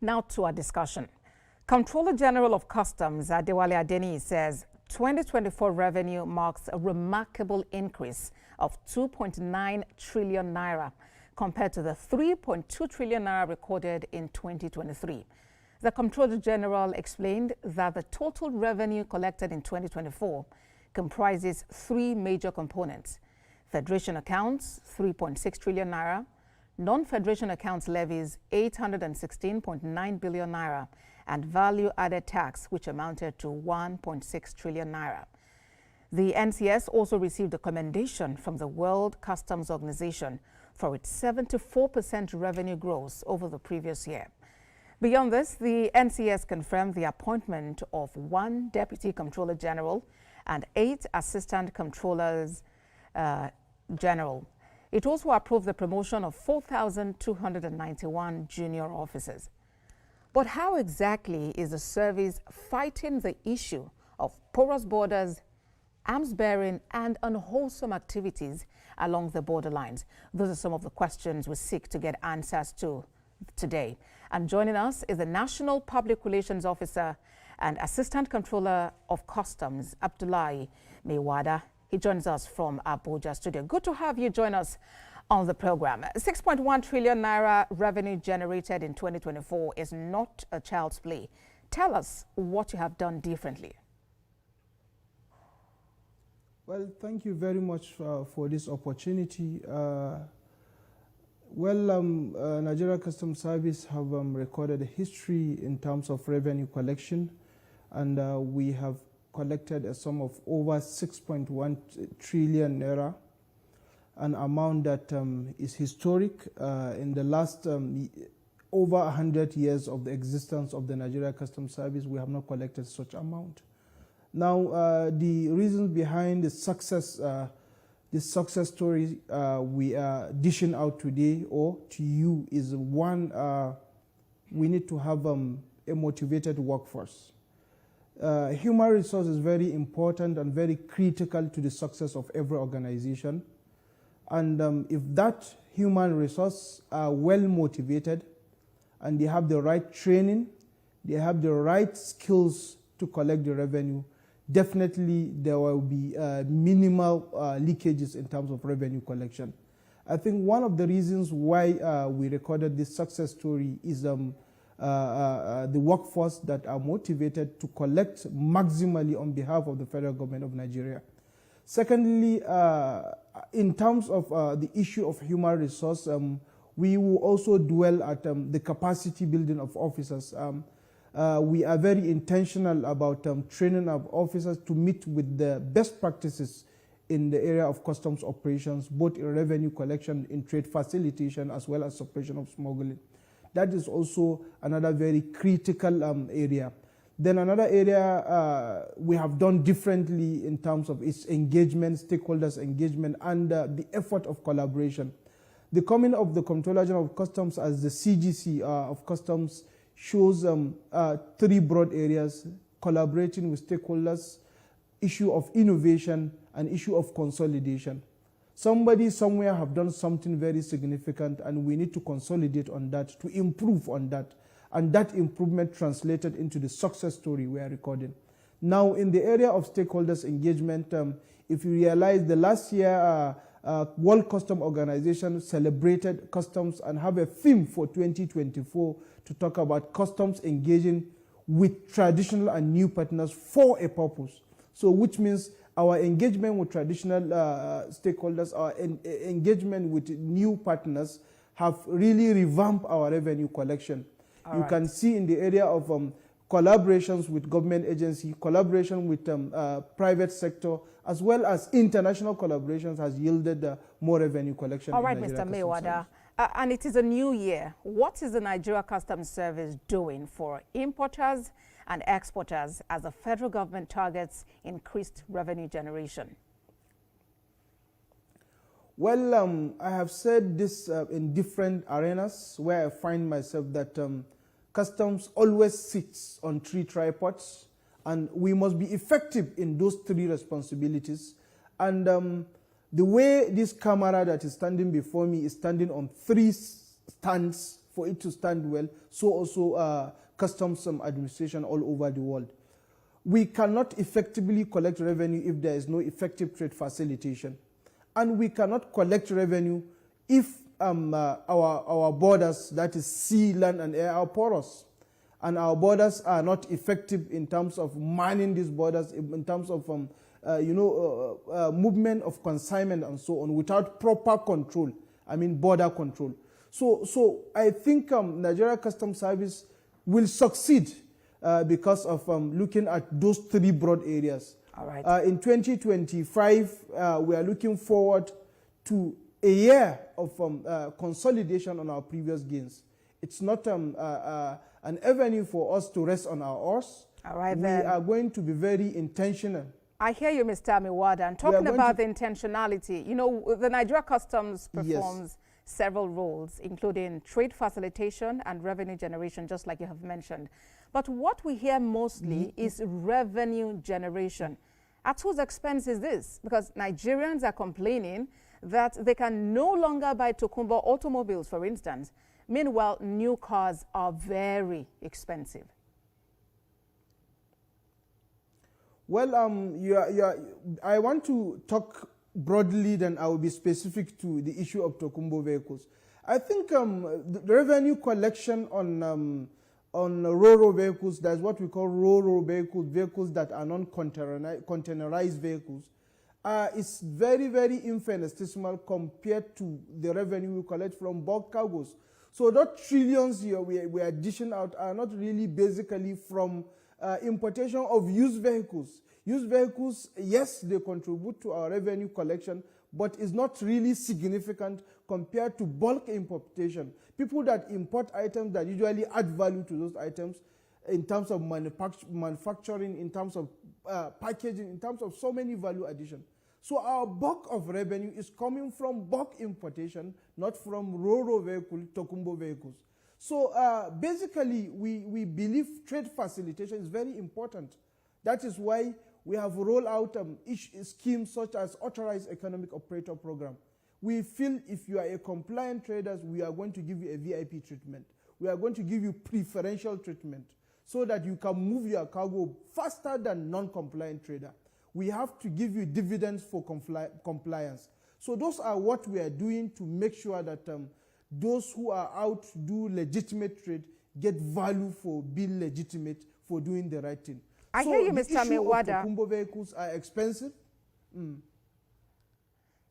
Now to our discussion. Comptroller General of Customs, Adeniyi, says 2024 revenue marks a remarkable increase of 2.9 trillion naira compared to the 3.2 trillion naira recorded in 2023. The Comptroller General explained that the total revenue collected in 2024 comprises three major components: Federation accounts, 3.6 trillion naira, non-Federation accounts levies, 816.9 billion naira, and value-added tax, which amounted to 1.6 trillion naira. The NCS also received a commendation from the World Customs Organization for its 74% revenue growth over the previous year. Beyond this, the NCS confirmed the appointment of 1 Deputy Comptroller General and 8 Assistant Comptrollers General. It also approved the promotion of 4,291 junior officers. But how exactly is the service fighting the issue of porous borders, arms bearing, and unwholesome activities along the borderlines? Those are some of the questions we seek to get answers to today. And joining us is the National Public Relations Officer and Assistant Comptroller of Customs, Adeniyi. He joins us from Abuja studio. Good to have you join us on the program. 6.1 trillion naira revenue generated in 2024 is not a child's play. Tell us what you have done differently. Well, thank you very much for this opportunity. Nigeria Customs Service have recorded a history in terms of revenue collection, and we have collected a sum of over 6.1 trillion naira, an amount that is historic. In the last over 100 years of the existence of the Nigeria Customs Service, we have not collected such amount. Now, the reasons behind the success, this success story we are dishing out today or to you is one, we need to have a motivated workforce. Human resource is very important and very critical to the success of every organization. And if that human resource are well motivated and they have the right training, they have the right skills to collect the revenue, definitely there will be minimal leakages in terms of revenue collection. I think one of the reasons why we recorded this success story is the workforce that are motivated to collect maximally on behalf of the federal government of Nigeria. Secondly, in terms of the issue of human resource, we will also dwell at the capacity building of officers. We are very intentional about training our officers to meet with the best practices in the area of customs operations, both in revenue collection, in trade facilitation, as well as suppression of smuggling. That is also another very critical area. Then another area we have done differently in terms of its engagement, stakeholders engagement, and the effort of collaboration. The coming of the Comptroller General of Customs as the CGC of Customs shows 3 broad areas: collaborating with stakeholders, issue of innovation, and issue of consolidation. Somebody somewhere have done something very significant, and we need to consolidate on that, to improve on that, and that improvement translated into the success story we are recording. Now, in the area of stakeholders engagement, if you realize the last year World Customs Organization celebrated customs and have a theme for 2024 to talk about customs engaging with traditional and new partners for a purpose. So which means our engagement with traditional stakeholders, our engagement with new partners have really revamped our revenue collection. You can see in the area of collaborations with government agency, collaboration with private sector, as well as international collaborations has yielded more revenue collection. All right, Mr. Mewada. And it is a new year. What is the Nigeria Customs Service doing for importers and exporters as the federal government targets increased revenue generation? Well, I have said this in different arenas where I find myself that customs always sits on 3 tripods, and we must be effective in those 3 responsibilities. And the way this camera that is standing before me is standing on 3 stands for it to stand well, so also customs administration all over the world. We cannot effectively collect revenue if there is no effective trade facilitation. And we cannot collect revenue if our borders, that is sea, land, and air, are porous. And our borders are not effective in terms of manning these borders, in terms of movement of consignment and so on, without proper control, border control. So I think Nigeria Customs Service will succeed because of looking at those three broad areas. All right. In 2025, we are looking forward to a year of consolidation on our previous gains. It's not an avenue for us to rest on our oars. All right, we are going to be very intentional. I hear you, Mr. Miwada. And talking about the intentionality, you know, the Nigeria Customs performs several roles, including trade facilitation and revenue generation, just like you have mentioned. But what we hear mostly is revenue generation. At whose expense is this? Because Nigerians are complaining that they can no longer buy Tokunbo automobiles, for instance. Meanwhile, new cars are very expensive. Well, I want to talk broadly, then I will be specific to the issue of Tokunbo vehicles. I think the revenue collection on Ro-Ro vehicles, that's what we call Ro-Ro vehicles that are non-containerized vehicles, is very, very infinitesimal compared to the revenue we collect from bulk cargoes. So that trillions we are dishing out are not really basically from importation of used vehicles. Used vehicles, yes, they contribute to our revenue collection, but it's not really significant compared to bulk importation. People that import items that usually add value to those items in terms of manufacturing, in terms of packaging, in terms of so many value addition. So our bulk of revenue is coming from bulk importation, not from Ro-Ro vehicles, Tokunbo vehicles. So basically, we believe trade facilitation is very important. That is why we have rolled out schemes such as Authorized Economic Operator Program. We feel if you are a compliant trader, we are going to give you a VIP treatment. We are going to give you preferential treatment so that you can move your cargo faster than non-compliant trader. We have to give you dividends for compliance. So those are what we are doing to make sure that those who are out to do legitimate trade get value for being legitimate, for doing the right thing. I hear you, Mr. Miwada. Tokunbo vehicles are expensive.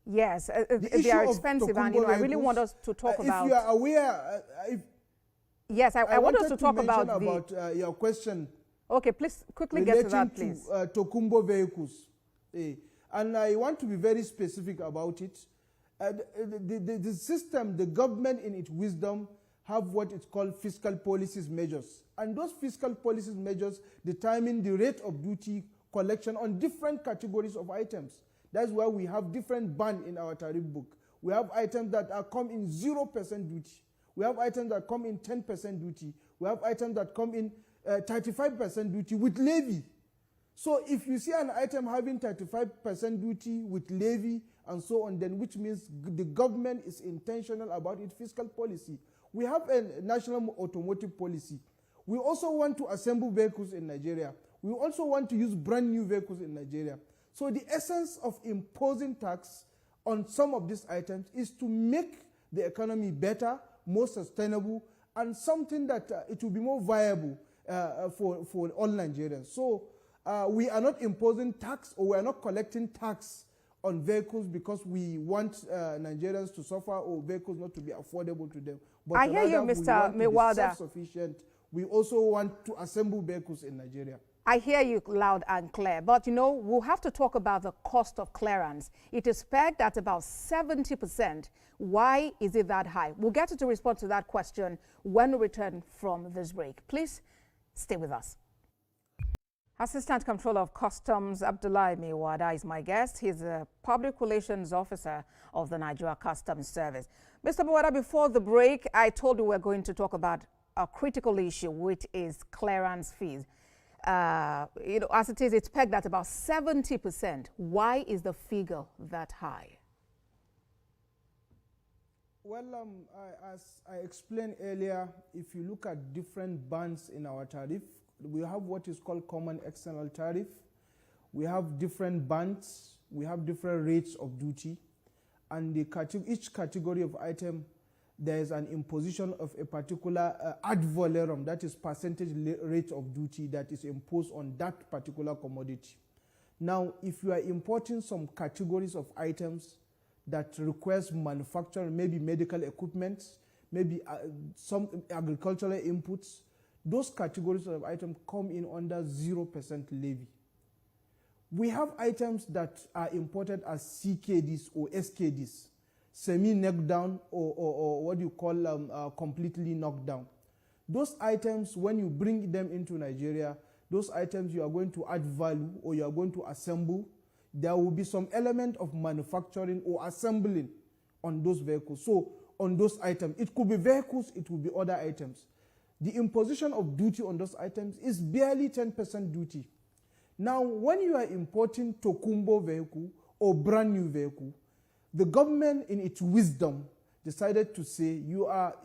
Yes, they are expensive, and I really want us to talk about. If you are aware, yes, I want us to talk about your question. Okay, please quickly get to that, please. To Tokunbo vehicles, and I want to be very specific about it. The system, the government in its wisdom, have what it's called fiscal policies measures. And those fiscal policies measures determine the rate of duty collection on different categories of items. That's why we have different band in our tariff book. We have items that come in 0% duty. We have items that come in 10% duty. We have items that come in 35% duty with levy. So if you see an item having 35% duty with levy and so on, then which means the government is intentional about its fiscal policy. We have a national automotive policy. We also want to assemble vehicles in Nigeria. We also want to use brand new vehicles in Nigeria. So the essence of imposing tax on some of these items is to make the economy better, more sustainable, and something that it will be more viable for all Nigerians. So we are not imposing tax, or we are not collecting tax on vehicles because we want Nigerians to suffer or vehicles not to be affordable to them. But I hear you, Mr. Miwada. Self-sufficient. We also want to assemble vehicles in Nigeria. I hear you loud and clear, but you know, we'll have to talk about the cost of clearance. It is pegged at about 70%. Why is it that high? We'll get you to respond to that question when we return from this break. Please stay with us. Assistant Comptroller of Customs Adeniyi Miwada is my guest. He's a Public Relations Officer of the Nigeria Customs Service. Mr. Miwada, before the break, I told you we're going to talk about a critical issue, which is clearance fees. You know, as it is, it's pegged at about 70%. Why is the figure that high? Well, as I explained earlier, if you look at different bands in our tariff, we have what is called common external tariff. We have different bands, we have different rates of duty, and each category of item, there is an imposition of a particular ad valorem, that is percentage rate of duty that is imposed on that particular commodity. Now, if you are importing some categories of items that requires manufacturing, maybe medical equipment, maybe some agricultural inputs, those categories of items come in under 0% levy. We have items that are imported as CKDs or SKDs, semi-knocked down or what you call completely knocked down. Those items, when you bring them into Nigeria, those items you are going to add value or you are going to assemble. There will be some element of manufacturing or assembling on those vehicles. So on those items, it could be vehicles, it will be other items. The imposition of duty on those items is barely 10% duty. Now, when you are importing Tokumbo vehicle or brand new vehicle, the government in its wisdom decided to say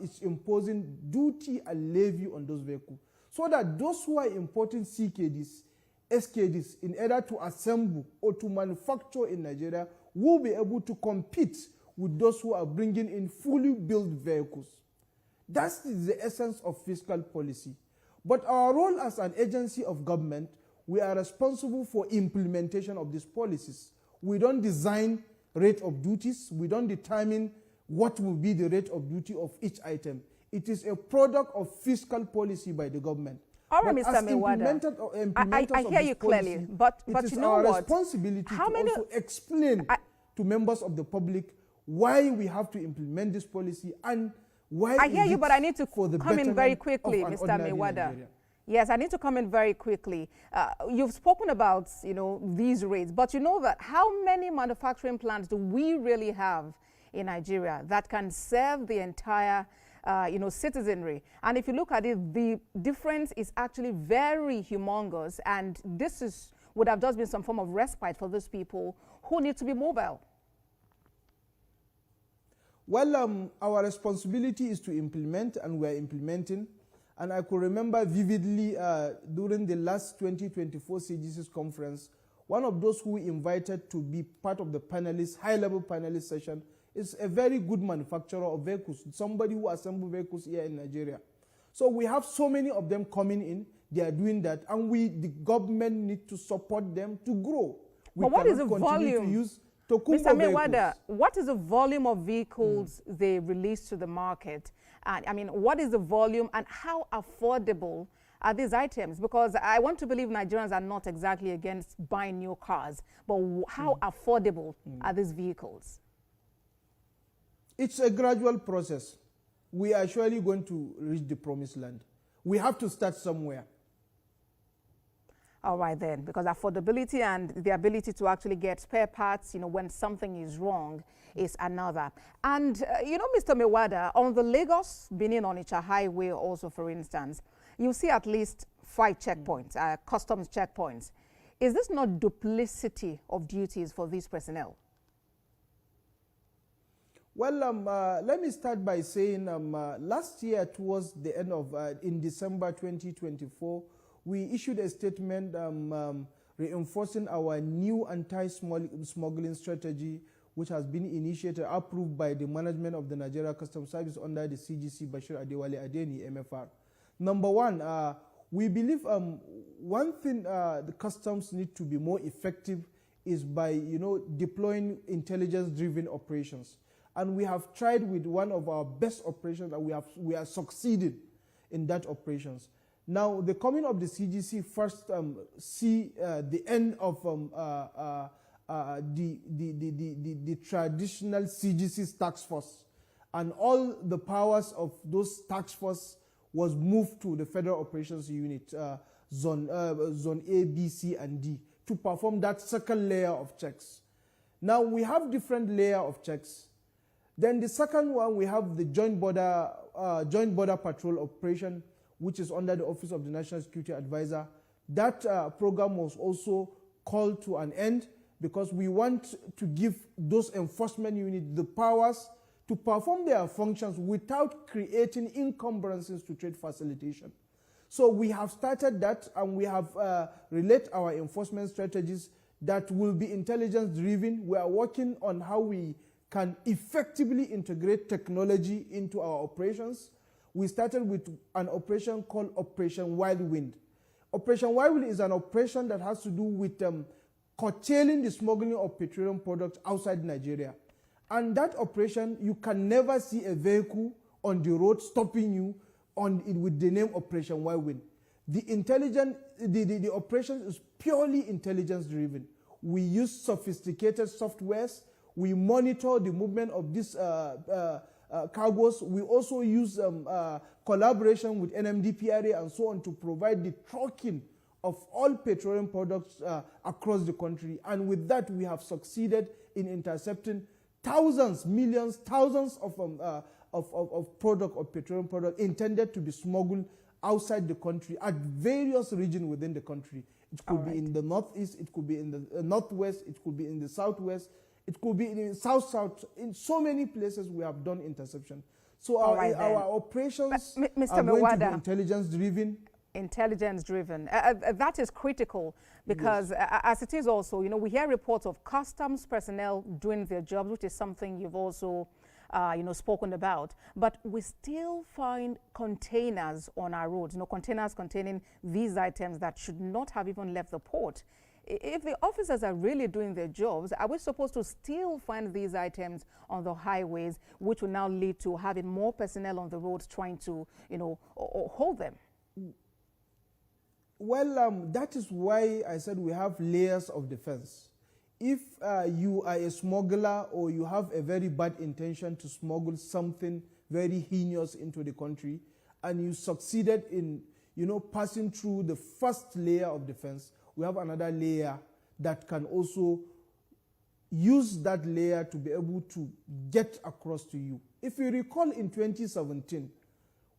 it's imposing duty and levy on those vehicles so that those who are importing CKDs, SKDs, in order to assemble or to manufacture in Nigeria, will be able to compete with those who are bringing in fully built vehicles. That's the essence of fiscal policy. But our role as an agency of government, we are responsible for implementation of these policies. We don't design rate of duties. We don't determine what will be the rate of duty of each item. It is a product of fiscal policy by the government. All right, Mr. Mewada, I hear you clearly, but you know what? It is our responsibility to also explain to members of the public why we have to implement this policy and why. I hear you, but I need to come in very quickly, Mr. Mewada. Yes, I need to come in very quickly. You've spoken about, these rates, but you know that how many manufacturing plants do we really have in Nigeria that can serve the entire citizenry? And if you look at it, the difference is actually very humongous, and this would have just been some form of respite for those people who need to be mobile. Well, our responsibility is to implement, and we're implementing. And I could remember vividly during the last 2024 CGC's conference, one of those who we invited to be part of the panelists, high-level panelist session, is a very good manufacturer of vehicles, somebody who assembles vehicles here in Nigeria. So we have so many of them coming in, they are doing that, and the government need to support them to grow. But what is the volume? Mr. Mewada, what is the volume of vehicles they release to the market? And I mean, what is the volume and how affordable are these items? Because I want to believe Nigerians are not exactly against buying new cars, but how affordable are these vehicles? It's a gradual process. We are surely going to reach the promised land. We have to start somewhere. All right then, because affordability and the ability to actually get spare parts, when something is wrong is another. And, Mr. Mewada, on the Lagos-Benin-Onitsha highway also, for instance, you see at least 5 checkpoints, customs checkpoints. Is this not duplicity of duties for these personnel? Well, let me start by saying last year towards the end of, in December 2024, we issued a statement reinforcing our new anti-smuggling strategy, which has been initiated, approved by the management of the Nigeria Customs Service under the CGC Bashir Adeniyi MFR. Number one, we believe one thing the customs need to be more effective is by deploying intelligence-driven operations. And we have tried with one of our best operations, and we are succeeding in that operations. Now, the coming of the CGC first see the end of the traditional CGC's task force, and all the powers of those task force was moved to the Federal Operations Unit, Zone A, B, C, and D, to perform that second layer of checks. Now, we have different layer of checks. Then the second one, we have the Joint Border Patrol Operation, which is under the Office of the National Security Advisor. That program was also called to an end because we want to give those enforcement units the powers to perform their functions without creating encumbrances to trade facilitation. So we have started that, and we have relate our enforcement strategies that will be intelligence driven. We are working on how we can effectively integrate technology into our operations. We started with an operation called Operation Wild Wind. Operation Wild Wind is an operation that has to do with curtailing the smuggling of petroleum products outside Nigeria. And that operation, you can never see a vehicle on the road stopping you with the name Operation Wild Wind. The operation is purely intelligence driven. We use sophisticated softwares. We monitor the movement of these cargoes. We also use collaboration with NMDPRA and so on to provide the tracking of all petroleum products across the country. And with that, we have succeeded in intercepting thousands, millions, thousands of petroleum product intended to be smuggled outside the country at various regions within the country. It could be in the northeast, it could be in the northwest, it could be in the southwest, it could be in the south. In so many places we have done interception. So our operations are going to be intelligence driven. Intelligence driven. That is critical because as it is also, we hear reports of customs personnel doing their jobs, which is something you've also spoken about, but we still find containers on our roads, containers containing these items that should not have even left the port. If the officers are really doing their jobs, are we supposed to still find these items on the highways, which will now lead to having more personnel on the roads trying to, hold them? Well, that is why I said we have layers of defense. If you are a smuggler or you have a very bad intention to smuggle something very heinous into the country, and you succeeded in, passing through the first layer of defense, we have another layer that can also use that layer to be able to get across to you. If you recall, in 2017,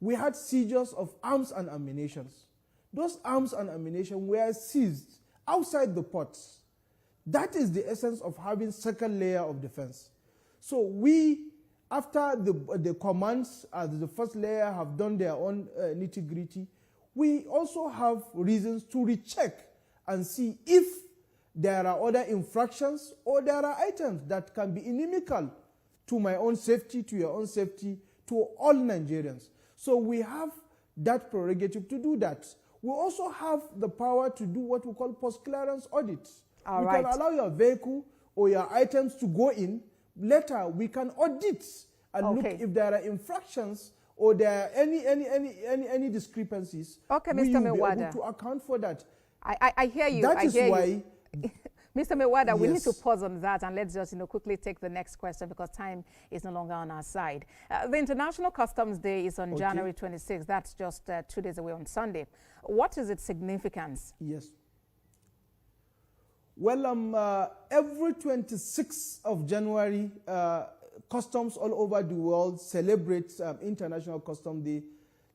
we had seizures of arms and ammunition. Those arms and ammunition were seized outside the ports. That is the essence of having second layer of defense. So we, after the commands as the first layer have done their own nitty-gritty, we also have reasons to recheck and see if there are other infractions or there are items that can be inimical to my own safety, to your own safety, to all Nigerians. So we have that prerogative to do that. We also have the power to do what we call post-clearance audits. We can allow your vehicle or your items to go in. Later, we can audit and look if there are infractions or there are any discrepancies. Okay, Mr. Mewada. We will be able to account for that. I hear you. That is why... Mr. Mewada, we need to pause on that and let's just quickly take the next question because time is no longer on our side. The International Customs Day is on January 26th. That's just 2 days away on Sunday. What is its significance? Yes. Well, every 26th of January, customs all over the world celebrate International Customs Day.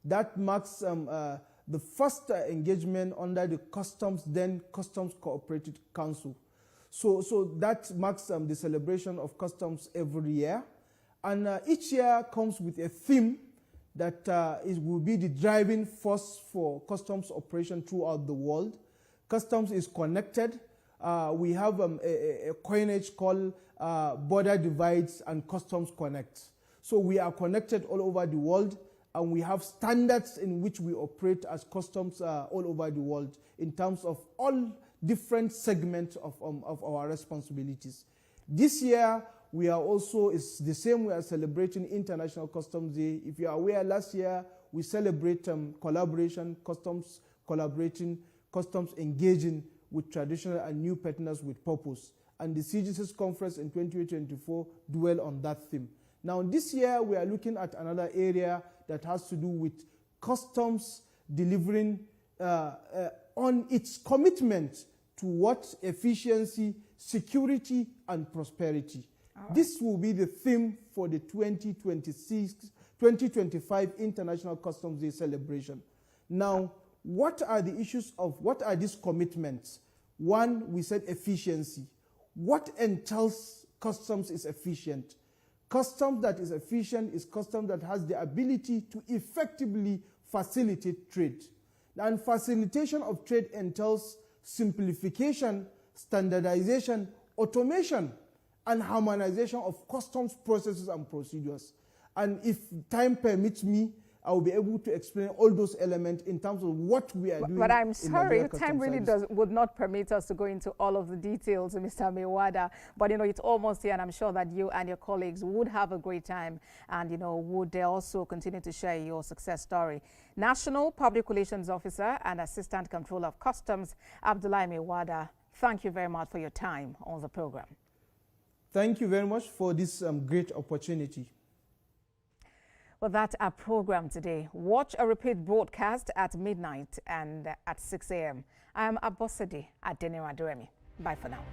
That marks the first engagement under the Customs Cooperative Council. So that marks the celebration of customs every year. And each year comes with a theme that will be the driving force for customs operation throughout the world. Customs is connected. We have a coinage called Border Divides and Customs Connect. So we are connected all over the world, and we have standards in which we operate as customs all over the world in terms of all different segments of our responsibilities. This year, we are also, it's the same, we are celebrating International Customs Day. If you are aware, last year, we celebrate collaboration, customs collaborating, customs engaging with traditional and new partners with purpose. And the CGC's conference in 2024 dwell on that theme. Now, this year, we are looking at another area that has to do with customs delivering on its commitment to what efficiency, security, and prosperity. This will be the theme for the 2025 International Customs Day celebration. Now, what are the issues of, what are these commitments? One, we said efficiency. What entails customs is efficient? Customs that is efficient is customs that has the ability to effectively facilitate trade. And facilitation of trade entails simplification, standardization, automation, and harmonization of customs processes and procedures. And if time permits me, I will be able to explain all those elements in terms of what we are doing. But I'm sorry, time really would not permit us to go into all of the details, Mr. Mewada. But, it's almost here, and I'm sure that you and your colleagues would have a great time and, would also continue to share your success story. National Public Relations Officer and Assistant Controller of Customs, Adeniyi Mewada, thank you very much for your time on the program. Thank you very much for this great opportunity. Well, that's our program today. Watch a repeat broadcast at midnight and at 6 a.m. I'm Abosede Adeniyi. Bye for now.